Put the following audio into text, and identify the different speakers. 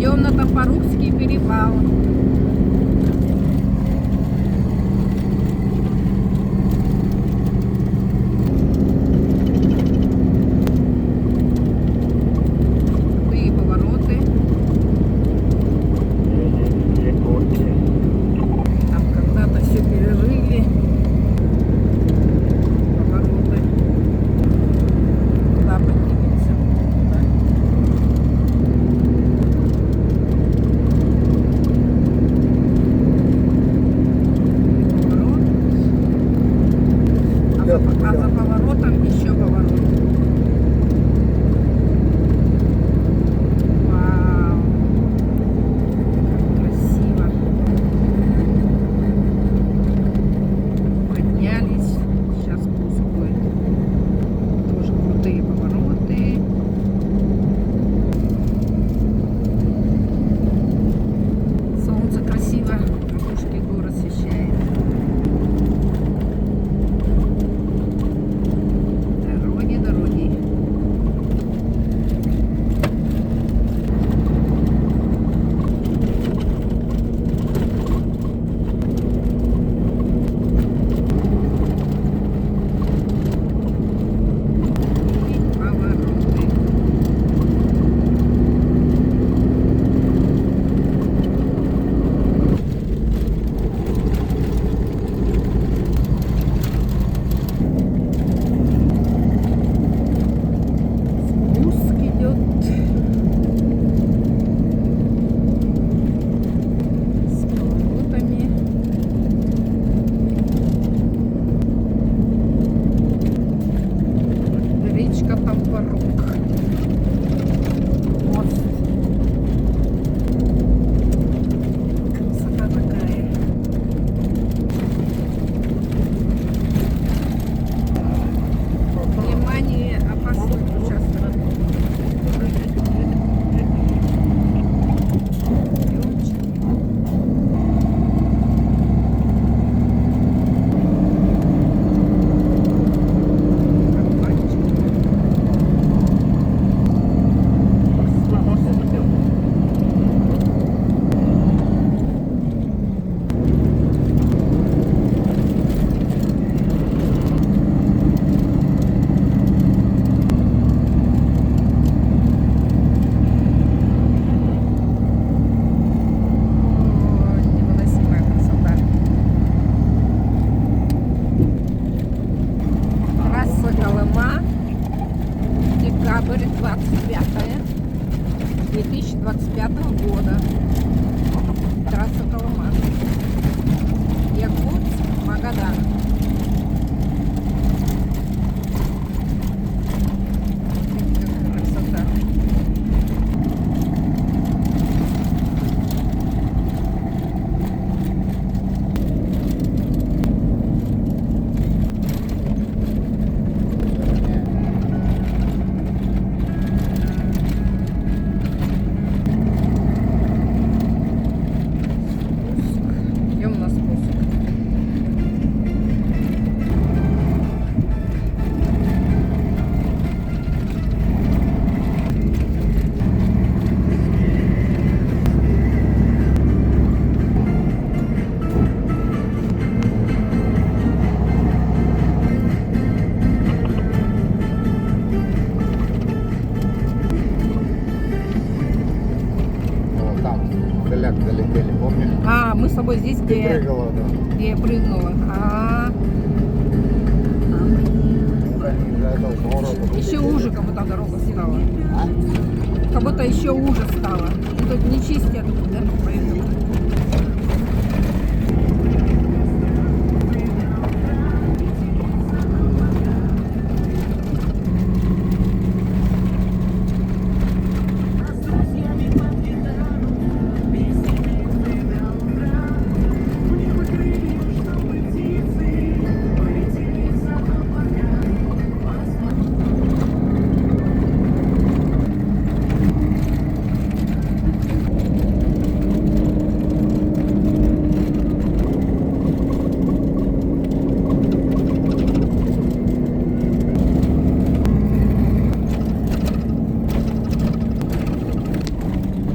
Speaker 1: Идем на Топорукский перевал. Крутые повороты. Там когда-то все перерыли. Повороты. Куда поднимемся? Туда. А за поворотом еще поворот. Вау! Как красиво. Поднялись. Сейчас спуск будет. Тоже крутые повороты. Солнце красиво. Макушки гор освещает. Дороги. И повороты. Спуск идет. С поворотами. Речка Топорук. Мост. Красота такая. Внимание, опасный участок. Невыносимая красота. Трасса Колыма. Декабрь 2025 года. Трасса Колыма. Якутск, Магадан. Видите, какая красота. Идем на спуск.
Speaker 2: Там, голяк залетели, помнишь?
Speaker 1: А, мы с тобой здесь, где
Speaker 2: Прыгала, да.
Speaker 1: я прыгнула. Еще уже как будто дорога стала.
Speaker 2: А?
Speaker 1: Как будто еще уже стало. Тут не чистят, да, поэтому.